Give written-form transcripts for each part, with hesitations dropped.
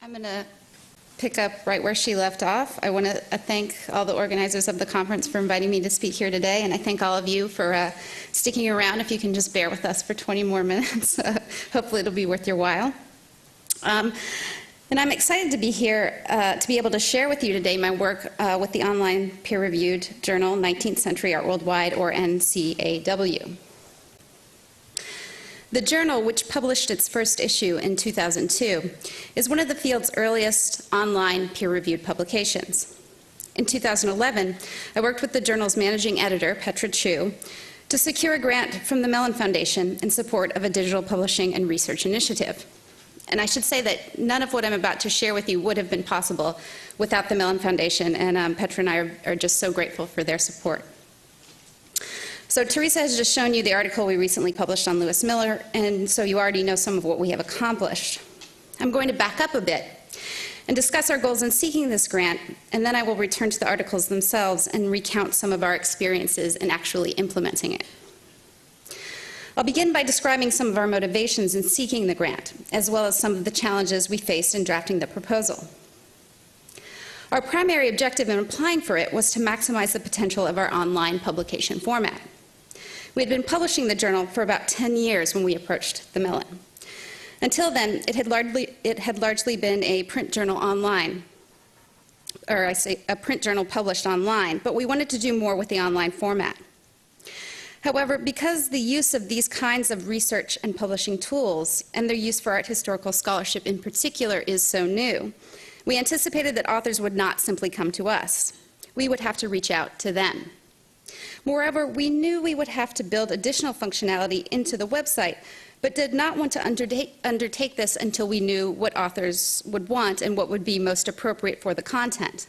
I'm going to pick up right where she left off. I want to thank all the organizers of the conference for inviting me to speak here today, and I thank all of you for sticking around. If you can just bear with us for 20 more minutes, hopefully it'll be worth your while. And I'm excited to be here to be able to share with you today my work with the online peer-reviewed journal 19th Century Art Worldwide, or NCAW. The journal, which published its first issue in 2002, is one of the field's earliest online peer-reviewed publications. In 2011, I worked with the journal's managing editor, Pugh, to secure a grant from the Mellon Foundation in support of a digital publishing and research initiative. And I should say that none of what I'm about to share with you would have been possible without the Mellon Foundation, and Petra and I are just so grateful for their support. So Teresa has just shown you the article we recently published on Lewis Miller, and so you already know some of what we have accomplished. I'm going to back up a bit and discuss our goals in seeking this grant, and then I will return to the articles themselves and recount some of our experiences in actually implementing it. I'll begin by describing some of our motivations in seeking the grant, as well as some of the challenges we faced in drafting the proposal. Our primary objective in applying for it was to maximize the potential of our online publication format. We had been publishing the journal for about 10 years when we approached the Mellon. Until then, it had largely been a print journal online, or I say a print journal published online, but we wanted to do more with the online format. However, because the use of these kinds of research and publishing tools, and their use for art historical scholarship in particular, is so new, we anticipated that authors would not simply come to us. We would have to reach out to them. Moreover, we knew we would have to build additional functionality into the website, but did not want to undertake this until we knew what authors would want and what would be most appropriate for the content.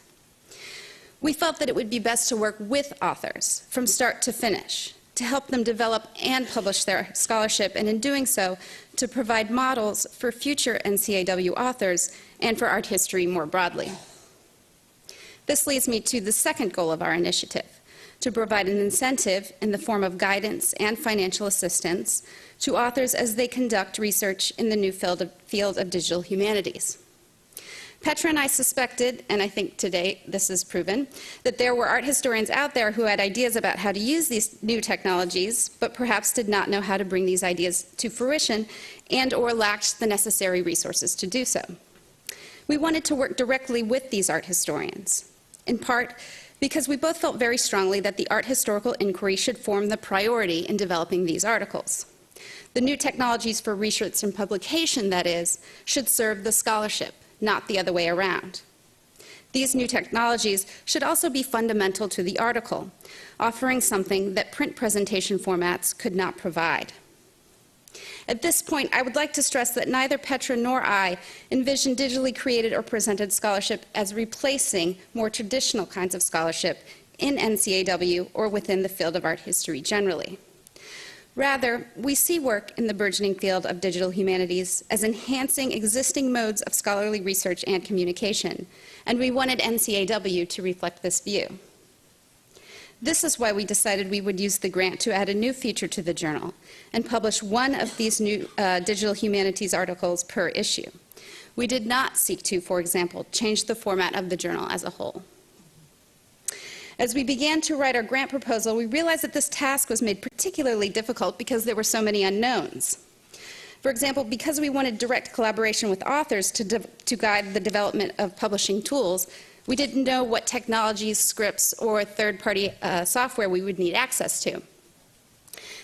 We felt that it would be best to work with authors from start to finish, to help them develop and publish their scholarship, and in doing so, to provide models for future NCAW authors and for art history more broadly. This leads me to the second goal of our initiative, to provide an incentive in the form of guidance and financial assistance to authors as they conduct research in the new field of digital humanities. Petra and I suspected, and I think today this is proven, that there were art historians out there who had ideas about how to use these new technologies, but perhaps did not know how to bring these ideas to fruition and/or lacked the necessary resources to do so. We wanted to work directly with these art historians, in part because we both felt very strongly that the art historical inquiry should form the priority in developing these articles. The new technologies for research and publication, that is, should serve the scholarship, not the other way around. These new technologies should also be fundamental to the article, offering something that print presentation formats could not provide. At this point, I would like to stress that neither Petra nor I envision digitally created or presented scholarship as replacing more traditional kinds of scholarship in NCAW or within the field of art history generally. Rather, we see work in the burgeoning field of digital humanities as enhancing existing modes of scholarly research and communication, and we wanted NCAW to reflect this view. This is why we decided we would use the grant to add a new feature to the journal and publish one of these new digital humanities articles per issue. We did not seek to, for example, change the format of the journal as a whole. As we began to write our grant proposal, we realized that this task was made particularly difficult because there were so many unknowns. For example, because we wanted direct collaboration with authors to guide the development of publishing tools, we didn't know what technologies, scripts, or third-party software we would need access to.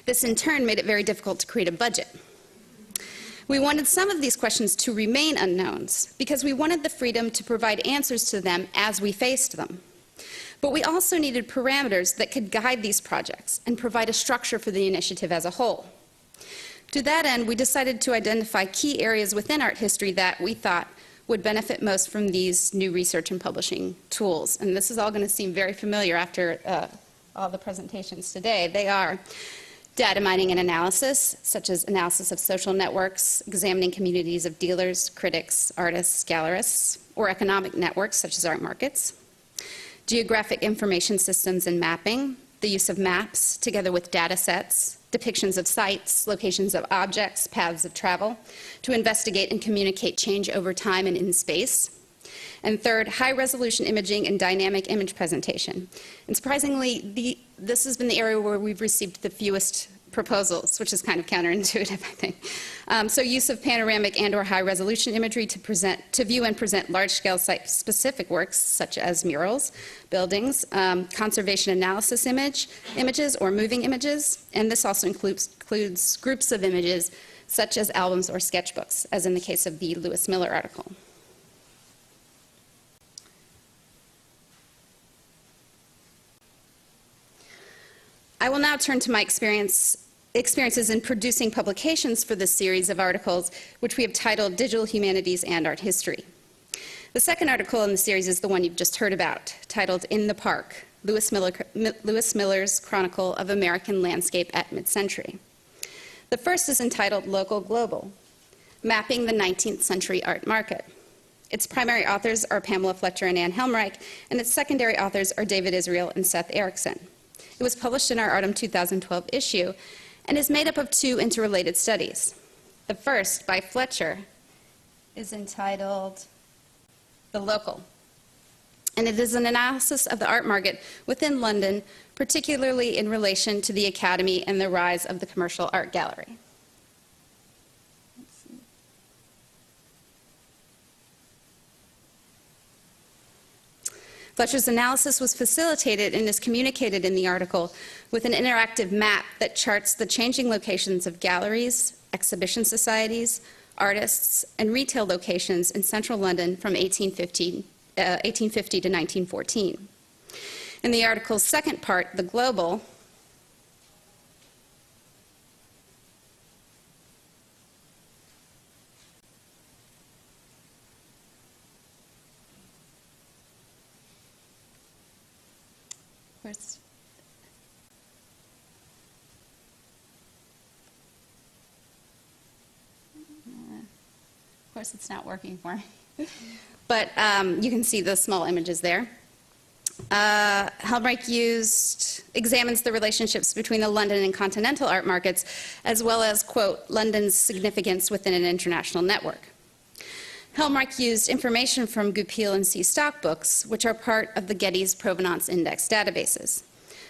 This, in turn, made it very difficult to create a budget. We wanted some of these questions to remain unknowns because we wanted the freedom to provide answers to them as we faced them. But we also needed parameters that could guide these projects and provide a structure for the initiative as a whole. To that end, we decided to identify key areas within art history that we thought would benefit most from these new research and publishing tools. And this is all going to seem very familiar after all the presentations today. They are data mining and analysis, such as analysis of social networks, examining communities of dealers, critics, artists, gallerists, or economic networks, such as art markets, geographic information systems and mapping, the use of maps together with data sets, depictions of sites, locations of objects, paths of travel, to investigate and communicate change over time and in space. And third, high-resolution imaging and dynamic image presentation. And surprisingly, this has been the area where we've received the fewest proposals, which is kind of counterintuitive, I think. So use of panoramic and/or high-resolution imagery to view and present large-scale site-specific works, such as murals, buildings, conservation analysis images, or moving images. And this also includes groups of images, such as albums or sketchbooks, as in the case of the Lewis Miller article. I will now turn to my experiences in producing publications for this series of articles, which we have titled Digital Humanities and Art History. The second article in the series is the one you've just heard about, titled In the Park, Lewis Miller's Chronicle of American Landscape at Mid-Century. The first is entitled Local Global, Mapping the 19th-Century Art Market. Its primary authors are Pamela Fletcher and Ann Helmreich, and its secondary authors are David Israel and Seth Erickson. It was published in our autumn 2012 issue and is made up of two interrelated studies. The first, by Fletcher, is entitled The Local, and it is an analysis of the art market within London, particularly in relation to the Academy and the rise of the commercial art gallery. Fletcher's analysis was facilitated and is communicated in the article with an interactive map that charts the changing locations of galleries, exhibition societies, artists, and retail locations in central London from 1850 to 1914. In the article's second part, The Global, of course, it's not working for me. But you can see the small images there. Helmreich examines the relationships between the London and continental art markets, as well as, quote, London's significance within an international network. Helmreich used information from Goupil and C. Stock books, which are part of the Getty's Provenance Index databases.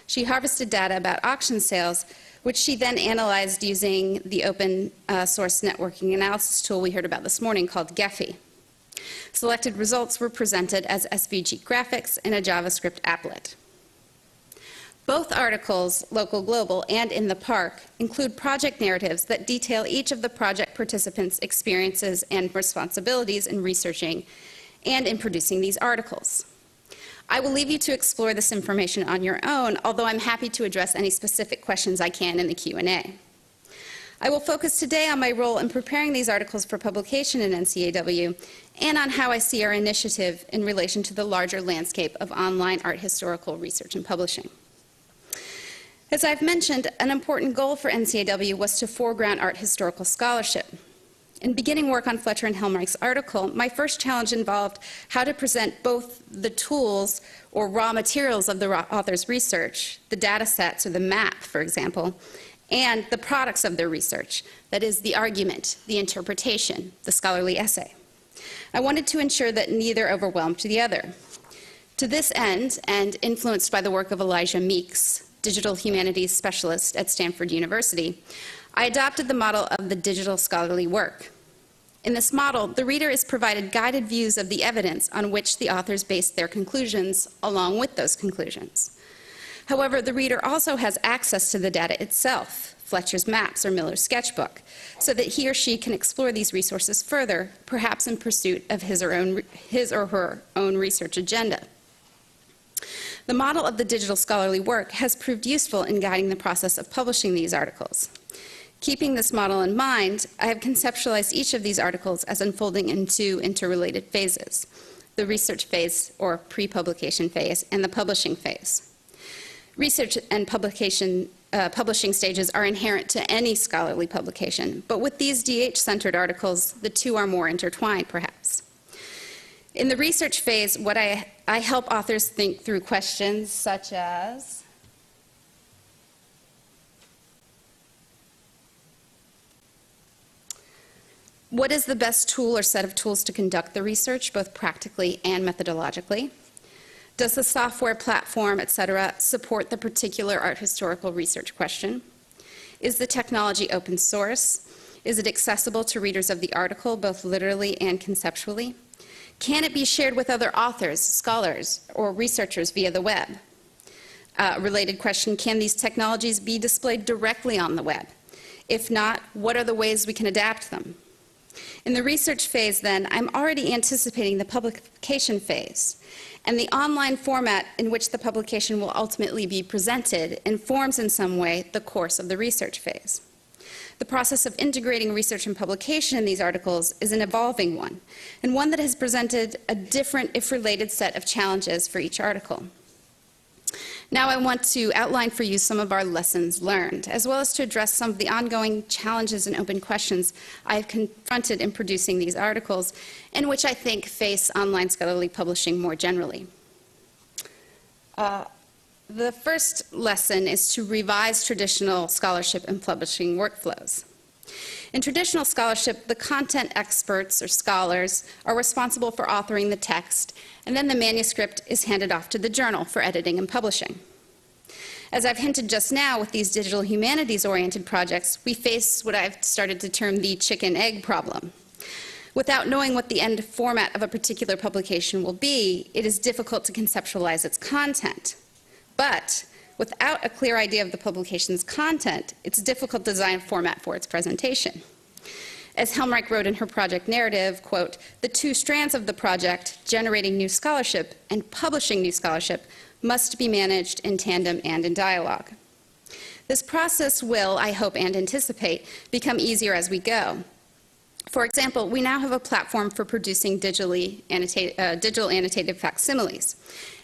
She harvested data about auction sales, which she then analyzed using the open source networking analysis tool we heard about this morning called Gephi. Selected results were presented as SVG graphics in a JavaScript applet. Both articles, Local Global and In the Park, include project narratives that detail each of the project participants' experiences and responsibilities in researching and in producing these articles. I will leave you to explore this information on your own, although I'm happy to address any specific questions I can in the Q&A. I will focus today on my role in preparing these articles for publication in NCAW and on how I see our initiative in relation to the larger landscape of online art historical research and publishing. As I've mentioned, an important goal for NCAW was to foreground art historical scholarship. In beginning work on Fletcher and Helmreich's article, my first challenge involved how to present both the tools or raw materials of the author's research, the data sets or the map, for example, and the products of their research, that is, the argument, the interpretation, the scholarly essay. I wanted to ensure that neither overwhelmed the other. To this end, and influenced by the work of Elijah Meeks, digital humanities specialist at Stanford University, I adopted the model of the digital scholarly work. In this model, the reader is provided guided views of the evidence on which the authors based their conclusions, along with those conclusions. However, the reader also has access to the data itself, Fletcher's maps or Miller's sketchbook, so that he or she can explore these resources further, perhaps in pursuit of his or her own research agenda. The model of the digital scholarly work has proved useful in guiding the process of publishing these articles. Keeping this model in mind, I have conceptualized each of these articles as unfolding in two interrelated phases, the research phase, or pre-publication phase, and the publishing phase. Research and publishing stages are inherent to any scholarly publication, but with these DH-centered articles, the two are more intertwined, perhaps. In the research phase, I help authors think through questions such as, What is the best tool or set of tools to conduct the research, both practically and methodologically? Does the software platform, et cetera, support the particular art historical research question? Is the technology open source? Is it accessible to readers of the article, both literally and conceptually? Can it be shared with other authors, scholars, or researchers via the web? Related question, can these technologies be displayed directly on the web? If not, what are the ways we can adapt them? In the research phase, then, I'm already anticipating the publication phase, and the online format in which the publication will ultimately be presented informs in some way the course of the research phase. The process of integrating research and publication in these articles is an evolving one, and one that has presented a different, if related, set of challenges for each article. Now I want to outline for you some of our lessons learned, as well as to address some of the ongoing challenges and open questions I have confronted in producing these articles, and which I think face online scholarly publishing more generally. The first lesson is to revise traditional scholarship and publishing workflows. In traditional scholarship, the content experts or scholars are responsible for authoring the text, and then the manuscript is handed off to the journal for editing and publishing. As I've hinted just now, with these digital humanities-oriented projects, we face what I've started to term the chicken-egg problem. Without knowing what the end format of a particular publication will be, it is difficult to conceptualize its content. But without a clear idea of the publication's content, it's difficult to design a format for its presentation. As Helmreich wrote in her project narrative, quote, "The two strands of the project, generating new scholarship and publishing new scholarship, must be managed in tandem and in dialogue." This process will, I hope and anticipate, become easier as we go. For example, we now have a platform for producing digital annotated facsimiles.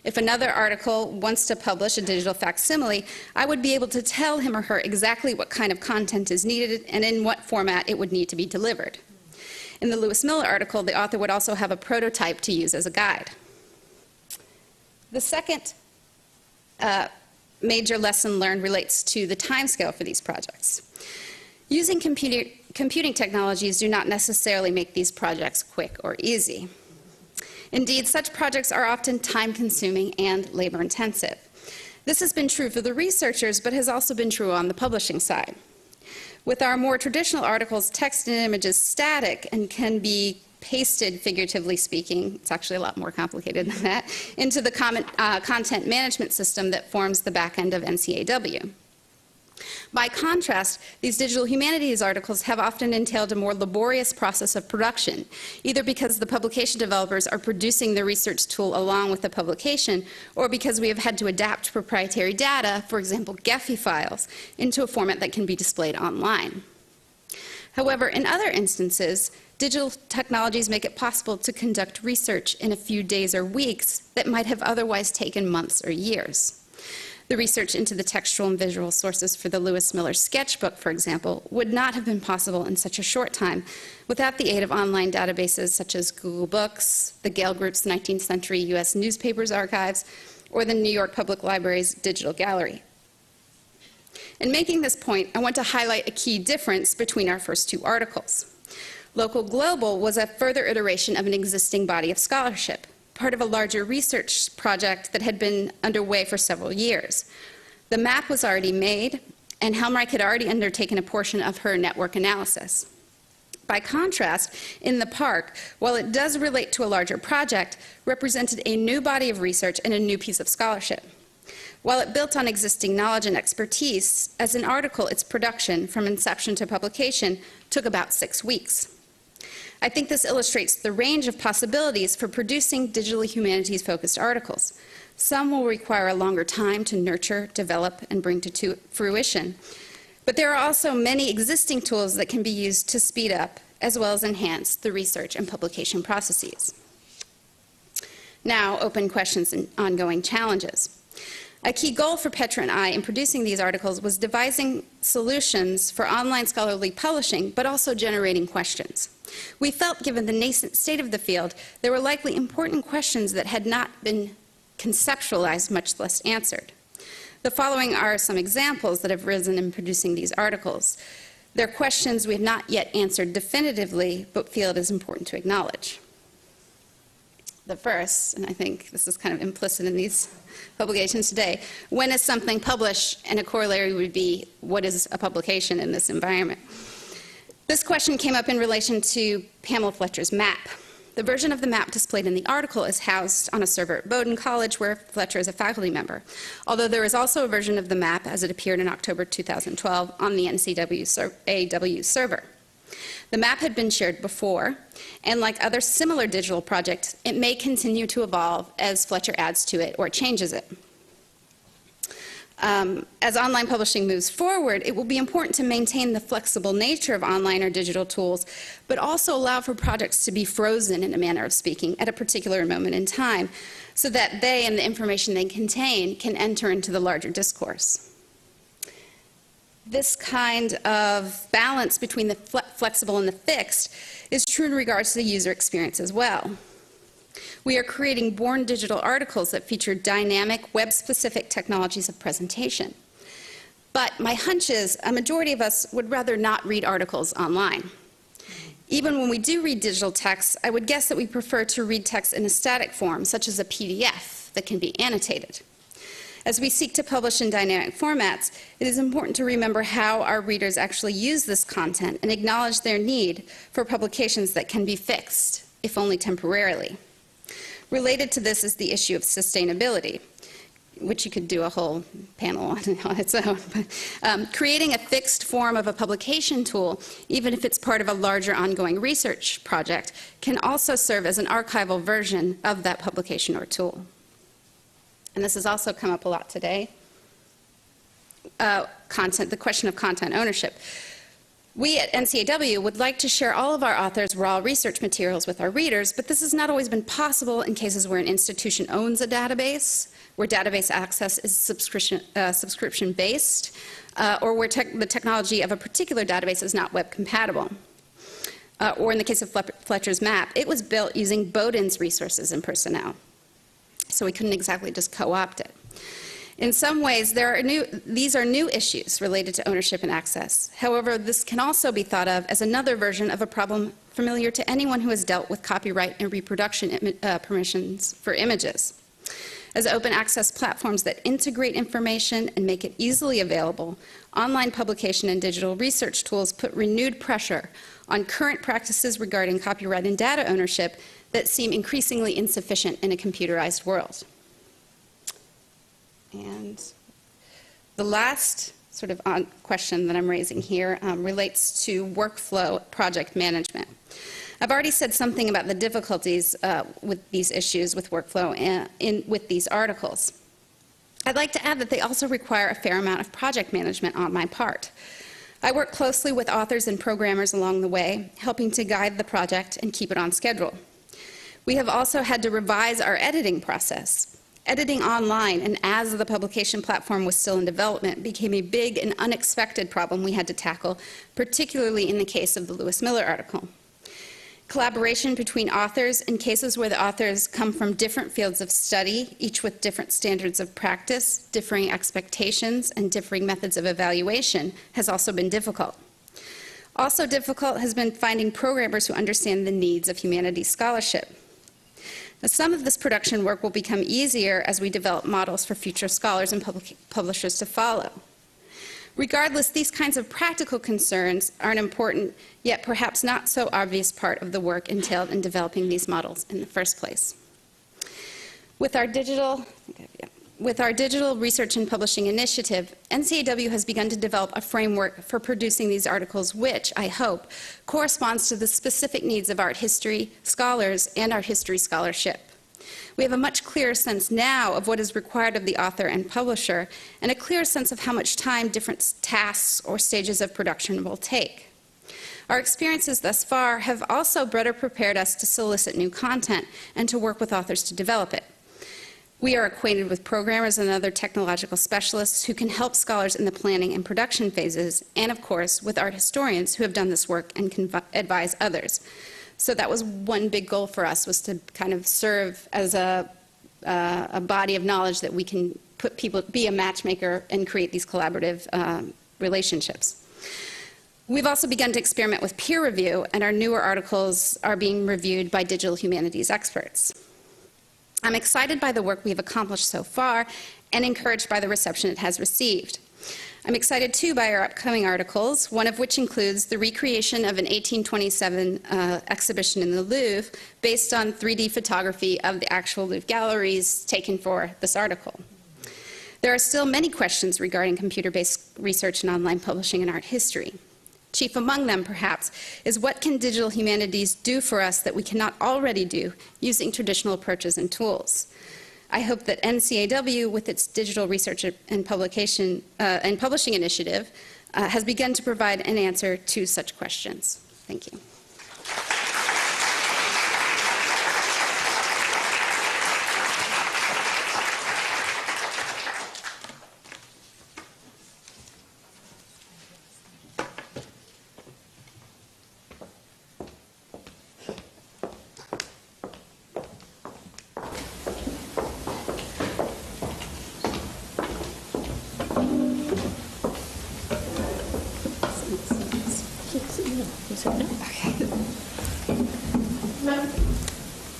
If another article wants to publish a digital facsimile, I would be able to tell him or her exactly what kind of content is needed and in what format it would need to be delivered. In the Lewis Miller article, the author would also have a prototype to use as a guide. The second major lesson learned relates to the timescale for these projects. Using computing technologies do not necessarily make these projects quick or easy. Indeed, such projects are often time-consuming and labor-intensive. This has been true for the researchers, but has also been true on the publishing side. With our more traditional articles, text and image is static and can be pasted, figuratively speaking, it's actually a lot more complicated than that, into the content management system that forms the back end of NCAW. By contrast, these digital humanities articles have often entailed a more laborious process of production, either because the publication developers are producing the research tool along with the publication, or because we have had to adapt proprietary data, for example, Gephi files, into a format that can be displayed online. However, in other instances, digital technologies make it possible to conduct research in a few days or weeks that might have otherwise taken months or years. The research into the textual and visual sources for the Lewis Miller sketchbook, for example, would not have been possible in such a short time without the aid of online databases such as Google Books, the Gale Group's 19th-century U.S. newspapers archives, or the New York Public Library's digital gallery. In making this point, I want to highlight a key difference between our first two articles. Local Global was a further iteration of an existing body of scholarship, part of a larger research project that had been underway for several years. The map was already made, and Helmreich had already undertaken a portion of her network analysis. By contrast, In the Park, while it does relate to a larger project, represented a new body of research and a new piece of scholarship. While it built on existing knowledge and expertise, as an article, its production, from inception to publication, took about 6 weeks. I think this illustrates the range of possibilities for producing digitally humanities-focused articles. Some will require a longer time to nurture, develop, and bring to fruition. But there are also many existing tools that can be used to speed up as well as enhance the research and publication processes. Now, open questions and ongoing challenges. A key goal for Petra and I in producing these articles was devising solutions for online scholarly publishing, but also generating questions. We felt, given the nascent state of the field, there were likely important questions that had not been conceptualized, much less answered. The following are some examples that have risen in producing these articles. They're questions we have not yet answered definitively, but feel it is important to acknowledge. The first, and I think this is kind of implicit in these publications today, when is something published? And a corollary would be, what is a publication in this environment? This question came up in relation to Pamela Fletcher's map. The version of the map displayed in the article is housed on a server at Bowdoin College, where Fletcher is a faculty member, although there is also a version of the map as it appeared in October 2012 on the AAHDS server. The map had been shared before, and like other similar digital projects, it may continue to evolve as Fletcher adds to it or changes it. As online publishing moves forward, it will be important to maintain the flexible nature of online or digital tools, but also allow for projects to be frozen, in a manner of speaking, at a particular moment in time, so that they and the information they contain can enter into the larger discourse. This kind of balance between the flexible and the fixed is true in regards to the user experience as well. We are creating born digital articles that feature dynamic, web-specific technologies of presentation. But my hunch is a majority of us would rather not read articles online. Even when we do read digital text, I would guess that we prefer to read text in a static form, such as a PDF that can be annotated. As we seek to publish in dynamic formats, it is important to remember how our readers actually use this content and acknowledge their need for publications that can be fixed, if only temporarily. Related to this is the issue of sustainability, which you could do a whole panel on its own. Creating a fixed form of a publication tool, even if it's part of a larger ongoing research project, can also serve as an archival version of that publication or tool. And this has also come up a lot today, the question of content ownership. We at NCAW would like to share all of our authors' raw research materials with our readers, but this has not always been possible in cases where an institution owns a database, where database access is subscription-based, or where the technology of a particular database is not web compatible. Or in the case of Fletcher's map, it was built using Bowdoin's resources and personnel, so we couldn't exactly just co-opt it. In some ways, these are new issues related to ownership and access. However, this can also be thought of as another version of a problem familiar to anyone who has dealt with copyright and reproduction permissions for images. As open access platforms that integrate information and make it easily available, online publication and digital research tools put renewed pressure on current practices regarding copyright and data ownership that seem increasingly insufficient in a computerized world. And the last sort of question that I'm raising here relates to workflow project management. I've already said something about the difficulties with these issues with workflow with these articles. I'd like to add that they also require a fair amount of project management on my part. I work closely with authors and programmers along the way, helping to guide the project and keep it on schedule. We have also had to revise our editing process. Editing online and as the publication platform was still in development became a big and unexpected problem we had to tackle, particularly in the case of the Lewis Miller article. Collaboration between authors in cases where the authors come from different fields of study, each with different standards of practice, differing expectations, and differing methods of evaluation, has also been difficult. Also difficult has been finding programmers who understand the needs of humanities scholarship. Now, some of this production work will become easier as we develop models for future scholars and publishers to follow. Regardless, these kinds of practical concerns are an important, yet perhaps not so obvious part of the work entailed in developing these models in the first place. With our digital research and publishing initiative, NCAW has begun to develop a framework for producing these articles which, I hope, corresponds to the specific needs of art history scholars and art history scholarship. We have a much clearer sense now of what is required of the author and publisher, and a clearer sense of how much time different tasks or stages of production will take. Our experiences thus far have also better prepared us to solicit new content and to work with authors to develop it. We are acquainted with programmers and other technological specialists who can help scholars in the planning and production phases, and of course with art historians who have done this work and can advise others. So that was one big goal for us, was to kind of serve as a body of knowledge that we can be a matchmaker and create these collaborative relationships. We've also begun to experiment with peer review, and our newer articles are being reviewed by digital humanities experts. I'm excited by the work we've accomplished so far and encouraged by the reception it has received. I'm excited, too, by our upcoming articles, one of which includes the recreation of an 1827 exhibition in the Louvre based on 3D photography of the actual Louvre galleries taken for this article. There are still many questions regarding computer-based research in online publishing and art history. Chief among them, perhaps, is what can digital humanities do for us that we cannot already do using traditional approaches and tools? I hope that NCAW, with its digital research and publication and publishing initiative, has begun to provide an answer to such questions. Thank you.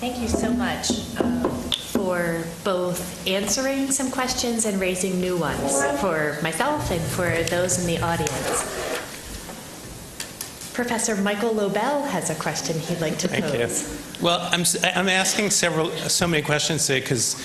Thank you so much for both answering some questions and raising new ones for myself and for those in the audience. Professor Michael Lobel has a question he'd like to pose. Thank you. Well, I'm asking so many questions today because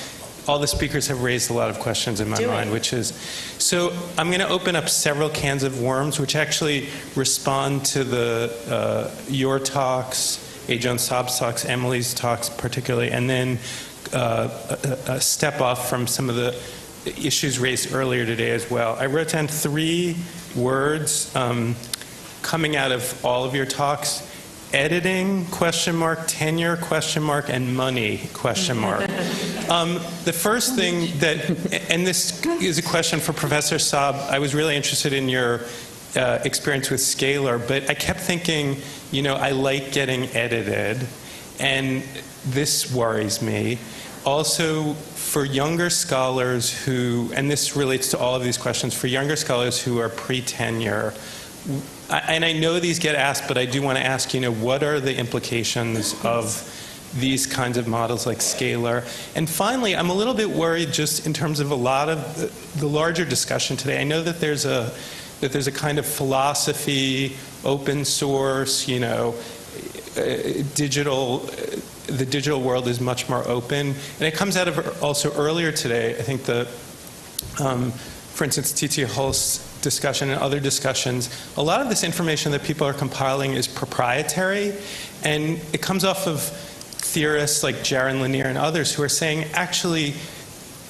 all the speakers have raised a lot of questions in my mind, which is, so I'm going to open up several cans of worms, which actually respond to your talks, A. Joan Saab's talks, Emily's talks particularly, and then a step off from some of the issues raised earlier today as well. I wrote down 3 words coming out of all of your talks: editing, tenure, and money, The first thing that, and this is a question for Professor Saab, I was really interested in your experience with Scalar, but I kept thinking, I like getting edited, and this worries me. Also, for younger scholars who, and this relates to all of these questions, for younger scholars who are pre-tenure, and I know these get asked, but I do want to ask, what are the implications of these kinds of models like Scalar? And finally, I'm a little bit worried just in terms of a lot of the larger discussion today. I know that there's a kind of philosophy, open source, the digital world is much more open. And it comes out of also earlier today, I think for instance, T.T. Hulst's discussion and other discussions, a lot of this information that people are compiling is proprietary, and it comes off of theorists like Jaron Lanier and others who are saying, actually,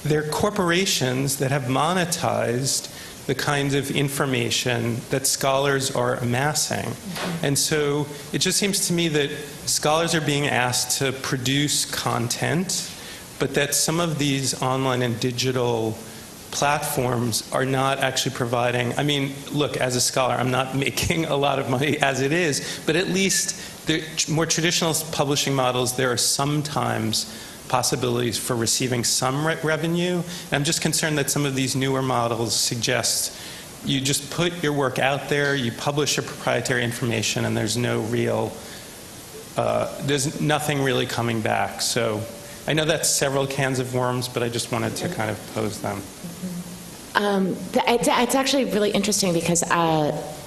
they're corporations that have monetized the kinds of information that scholars are amassing. And so it just seems to me that scholars are being asked to produce content, but that some of these online and digital platforms are not actually providing, look, as a scholar, I'm not making a lot of money as it is, but at least the more traditional publishing models, there are sometimes possibilities for receiving some revenue. And I'm just concerned that some of these newer models suggest you just put your work out there, you publish your proprietary information, and there's there's nothing really coming back. So I know that's several cans of worms, but I just wanted to kind of pose them. It's actually really interesting because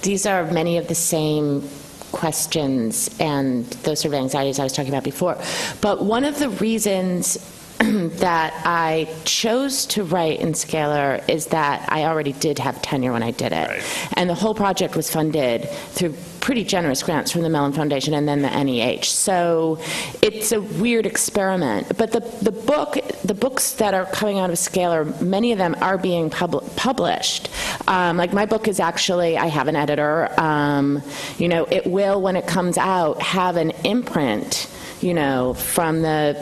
these are many of the same questions and those sort of anxieties I was talking about before. But one of the reasons that I chose to write in Scalar is that I already did have tenure when I did it. Right. And the whole project was funded through pretty generous grants from the Mellon Foundation and then the NEH. So it's a weird experiment. But the books that are coming out of Scalar, many of them are being published. Like my book is actually, I have an editor. It will, when it comes out, have an imprint from the,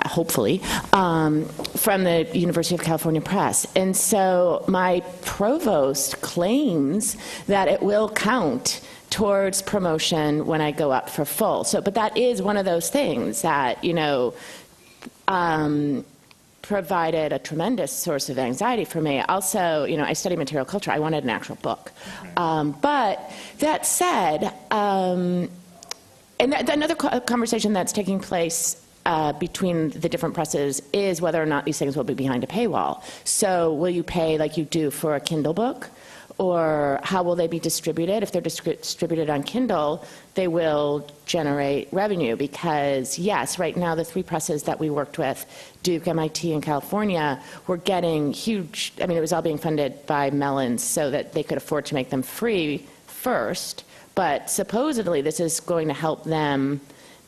hopefully, from the University of California Press. And so my provost claims that it will count towards promotion when I go up for full. So, but that is one of those things that, provided a tremendous source of anxiety for me. Also, I study material culture. I wanted an actual book. But that said, another conversation that's taking place between the different presses is whether or not these things will be behind a paywall. So will you pay like you do for a Kindle book? Or how will they be distributed? If they're distributed on Kindle, they will generate revenue because, yes, right now the 3 presses that we worked with, Duke, MIT, and California, were getting huge, it was all being funded by Mellons so that they could afford to make them free first. But supposedly this is going to help them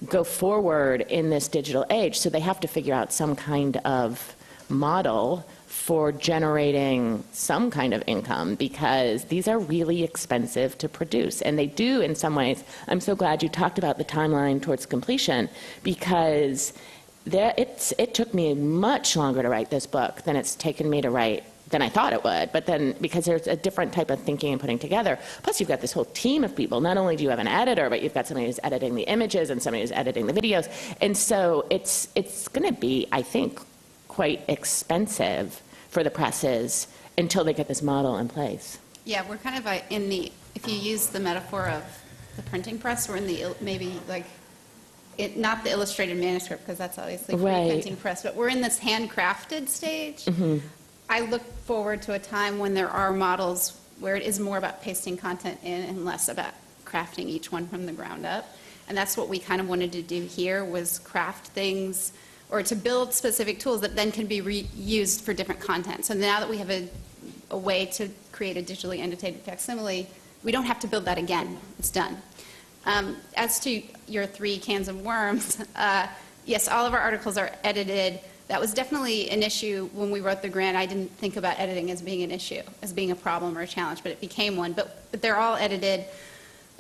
go forward in this digital age. So they have to figure out some kind of model for generating some kind of income because these are really expensive to produce. And they do in some ways. I'm so glad you talked about the timeline towards completion because it took me much longer to write this book than it's taken me to write than I thought it would. But then because there's a different type of thinking and putting together, plus you've got this whole team of people. Not only do you have an editor, but you've got somebody who's editing the images and somebody who's editing the videos. And so it's going to be, I think, quite expensive for the presses until they get this model in place. Yeah, we're kind of if you use the metaphor of the printing press, we're in the, maybe like, not the illustrated manuscript, because that's obviously free printing press, but we're in this handcrafted stage. I look forward to a time when there are models where it is more about pasting content in and less about crafting each one from the ground up. And that's what we kind of wanted to do here, was craft things or to build specific tools that then can be reused for different content. So now that we have a way to create a digitally annotated facsimile, we don't have to build that again. It's done. As to your 3 cans of worms, yes, all of our articles are edited. That was definitely an issue when we wrote the grant. I didn't think about editing as being an issue, as being a problem or a challenge, but it became one. But they're all edited.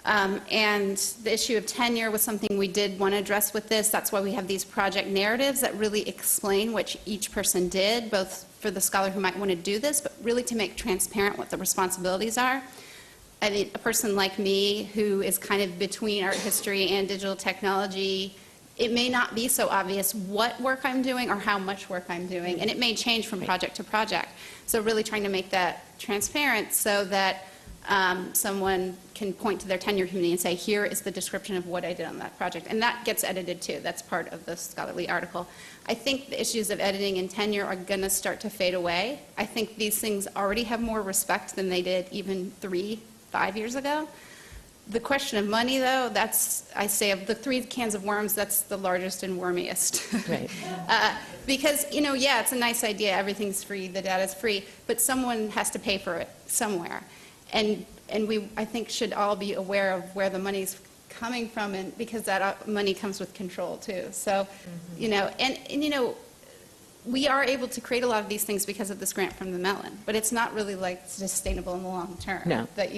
And the issue of tenure was something we did want to address with this. That's why we have these project narratives that really explain what each person did, both for the scholar who might want to do this, but really to make transparent what the responsibilities are. I mean, a person like me who is kind of between art history and digital technology, it may not be so obvious what work I'm doing or how much work I'm doing, and it may change from project to project. So really trying to make that transparent so that someone can point to their tenure committee and say, here is the description of what I did on that project. And that gets edited too. That's part of the scholarly article. I think the issues of editing and tenure are going to start to fade away. I think these things already have more respect than they did even 3-5 years ago. The question of money, though, that's, I say, of the 3 cans of worms, that's the largest and wormiest. Right. Because, yeah, it's a nice idea. Everything's free. The data's free. But someone has to pay for it somewhere. And we, I think, should all be aware of where the money's coming from, and because that money comes with control too. So, we are able to create a lot of these things because of this grant from the Mellon, but it's not really like sustainable in the long term. No. That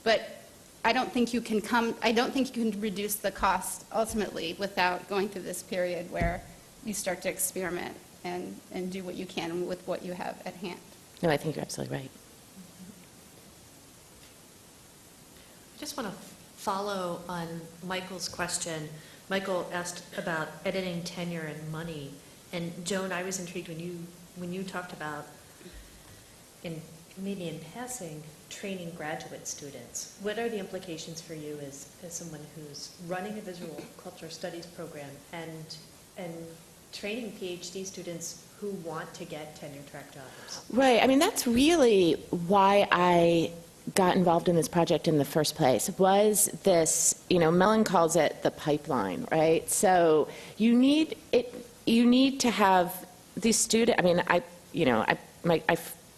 but I don't think you can reduce the cost ultimately without going through this period where you start to experiment and do what you can with what you have at hand. No, I think you're absolutely right. I just want to follow on Michael's question. Michael asked about editing tenure and money. And Joan, I was intrigued when you talked about, maybe in passing, training graduate students. What are the implications for you as someone who's running a visual culture studies program and training PhD students who want to get tenure track jobs? Right. I mean, that's really why I got involved in this project in the first place, was this, Mellon calls it the pipeline, right? So you need to have these students. I mean,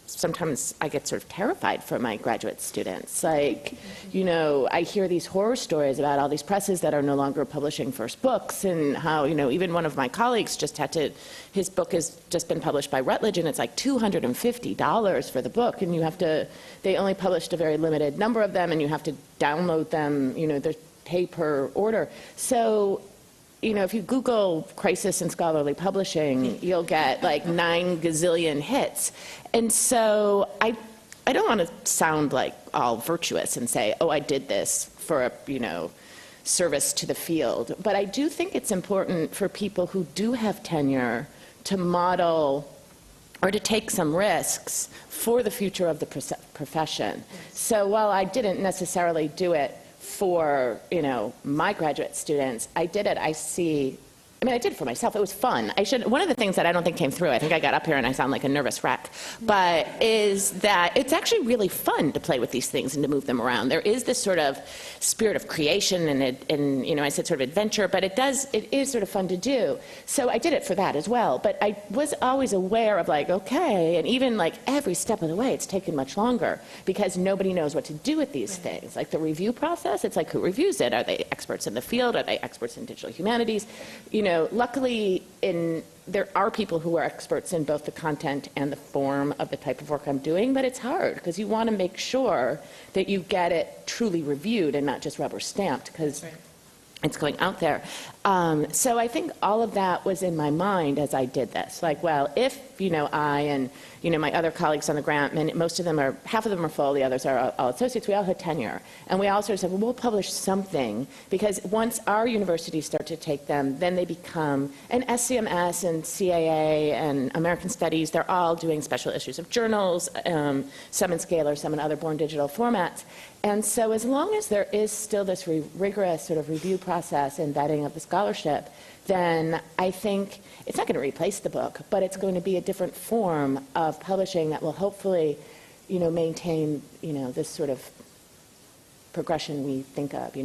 sometimes I get sort of terrified for my graduate students. Like, I hear these horror stories about all these presses that are no longer publishing first books, and how, even one of my colleagues just his book has just been published by Routledge, and it's like $250 for the book, and they only published a very limited number of them, and you have to download them, they're pay per order. So, if you Google crisis in scholarly publishing, you'll get like 9 gazillion hits. And so I don't want to sound like all virtuous and say, oh, I did this for a, service to the field. But I do think it's important for people who do have tenure to model or to take some risks for the future of the profession. So while I didn't necessarily do it for, my graduate students, I did it, I did it for myself. It was fun. One of the things that I don't think came through, I think I got up here and I sound like a nervous wreck, but is that it's actually really fun to play with these things and to move them around. There is this sort of spirit of creation and I said sort of adventure, but it is sort of fun to do. So I did it for that as well. But I was always aware of okay, and even every step of the way, it's taken much longer because nobody knows what to do with these things. Like the review process, it's who reviews it? Are they experts in the field? Are they experts in digital humanities? Luckily, there are people who are experts in both the content and the form of the type of work I'm doing, but it's hard because you want to make sure that you get it truly reviewed and not just rubber stamped because it's going out there. So I think all of that was in my mind as I did this. If, I and, my other colleagues on the grant, half of them are full, the others are all associates, we all had tenure. And we all sort of said, well, we'll publish something because once our universities start to take them, then they become, and SCMS and CAA and American Studies, they're all doing special issues of journals, some in Scalar, some in other born digital formats. And so as long as there is still this rigorous sort of review process and vetting of the scholarship, then I think it's not going to replace the book, but it's going to be a different form of publishing that will hopefully, maintain, this sort of progression we think of,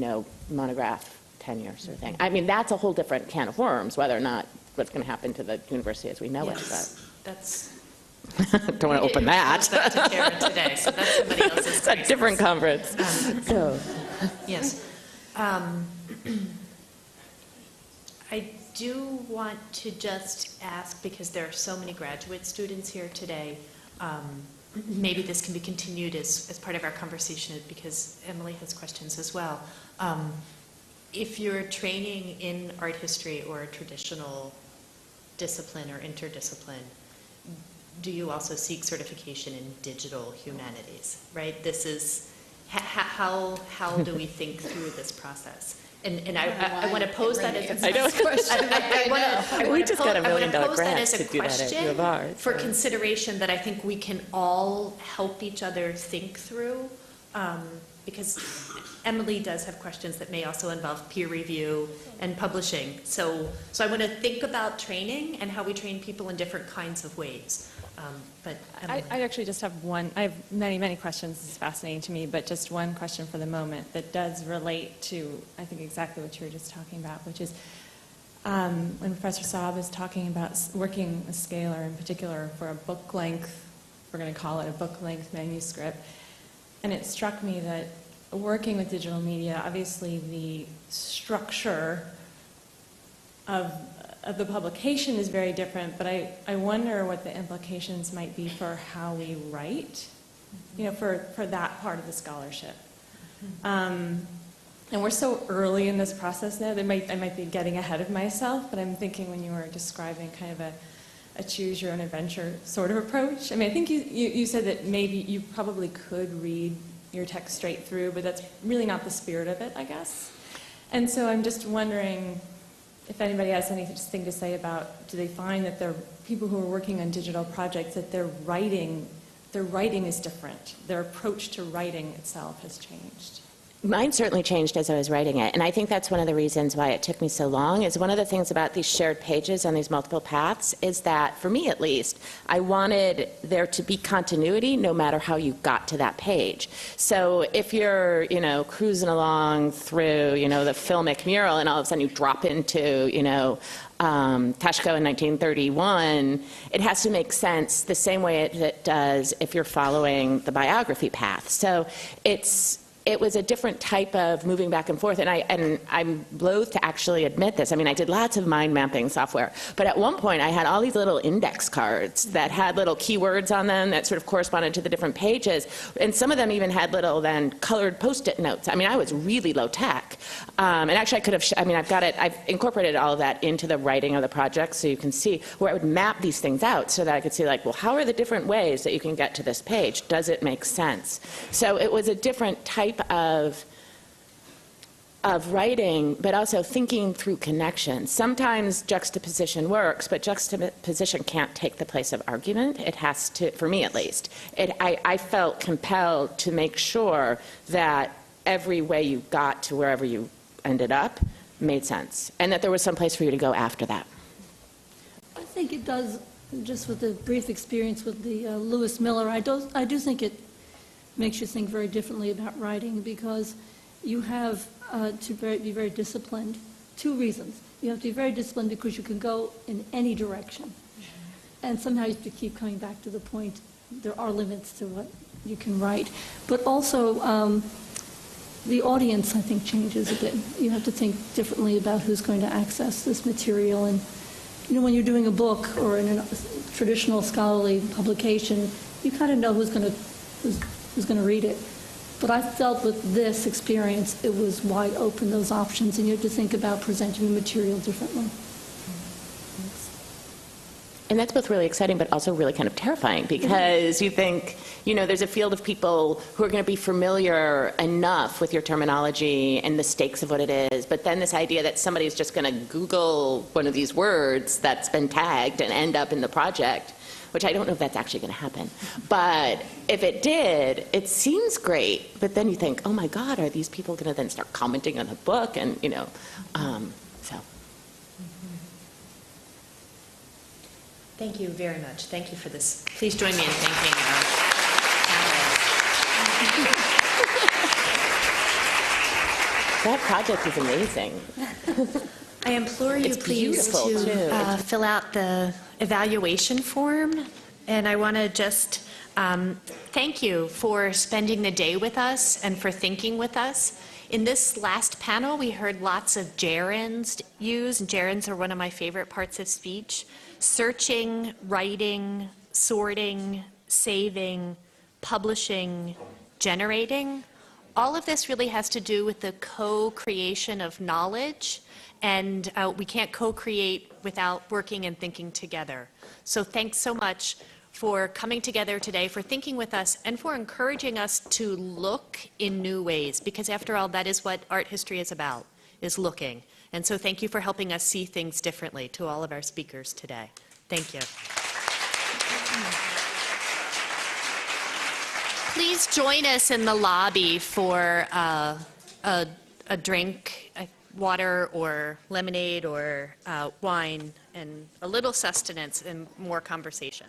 monograph, tenure sort of thing. I mean, that's a whole different can of worms, whether or not what's going to happen to the university as we know it. But That's... don't want to open that. That to Karen today, so that's somebody else's It's a different conference. Yes. I do want to just ask, because there are so many graduate students here today, maybe this can be continued as part of our conversation because Emily has questions as well. If you're training in art history or a traditional discipline or interdiscipline, do you also seek certification in digital humanities, right? This is, how do we think through this process? And I want to pose that as a question. We just got $1 million grant that as a to do that at U of R. for consideration that I think we can all help each other think through, because Emily does have questions that may also involve peer review and publishing. So I want to think about training and how we train people in different kinds of ways. But I actually just have one. I have many questions. It's fascinating to me, but just one question for the moment that does relate to, I think, exactly what you were just talking about, which is when Professor Saab is talking about working with Scalar in particular for a book length, we're going to call it a book length manuscript, and it struck me that working with digital media, obviously the structure of the publication is very different, but I wonder what the implications might be for how we write, for that part of the scholarship. And we're so early in this process now that I might be getting ahead of myself, but I'm thinking when you were describing kind of a choose your own adventure sort of approach. I mean, I think you said that maybe you probably could read your text straight through, but that's really not the spirit of it, I guess. And so I'm just wondering if anybody has anything to say about, do they find that the people who are working on digital projects, that their writing is different, their approach to writing itself has changed? Mine certainly changed as I was writing it, and I think that's one of the reasons why it took me so long. Is one of the things about these shared pages and these multiple paths is that, for me at least, I wanted there to be continuity no matter how you got to that page. So if you're, cruising along through, the filmic mural, and all of a sudden you drop into, Tashko in 1931, it has to make sense the same way it does if you're following the biography path. So it was a different type of moving back and forth, and I'm loath to actually admit this. I mean, I did lots of mind mapping software, but at one point I had all these little index cards that had little keywords on them that sort of corresponded to the different pages, and some of them even had little then colored post-it notes. I mean, I was really low tech, and actually I could have. I've incorporated all of that into the writing of the project, so you can see where I would map these things out, so that I could see well, how are the different ways that you can get to this page? Does it make sense? So it was a different type of of writing, but also thinking through connections. Sometimes juxtaposition works, but juxtaposition can't take the place of argument. It has to, for me at least. I felt compelled to make sure that every way you got to wherever you ended up made sense, and that there was some place for you to go after that. I think it does, just with the brief experience with the Lewis Miller, I do think it makes you think very differently about writing, because you have to be very disciplined. Two reasons. You have to be very disciplined because you can go in any direction. And somehow you have to keep coming back to the point, there are limits to what you can write. But also, the audience, I think, changes a bit. You have to think differently about who's going to access this material. And, you know, when you're doing a book or in a traditional scholarly publication, you kind of know who's going to read it. But I felt with this experience, it was wide open, those options, and you have to think about presenting the material differently. And that's both really exciting, but also really kind of terrifying, because you think, you know, there's a field of people who are going to be familiar enough with your terminology and the stakes of what it is, but then this idea that somebody's just going to Google one of these words that's been tagged and end up in the project, which I don't know if that's actually going to happen. But if it did, it seems great. But then you think, oh my God, are these people going to then start commenting on the book? And, you know, so. Thank you very much. Thank you for this. Please join me in thanking our panelists. That project is amazing. I implore you, It's please, beautiful, too. to fill out the evaluation form. And I want to just thank you for spending the day with us and for thinking with us. In this last panel, we heard lots of gerunds used. Gerunds are one of my favorite parts of speech. Searching, writing, sorting, saving, publishing, generating. All of this really has to do with the co-creation of knowledge, and we can't co-create without working and thinking together. So thanks so much for coming together today, for thinking with us, and for encouraging us to look in new ways, because after all, that is what art history is about, is looking. And so thank you for helping us see things differently, to all of our speakers today. Thank you. Please join us in the lobby for a drink, water or lemonade or wine, and a little sustenance and more conversation.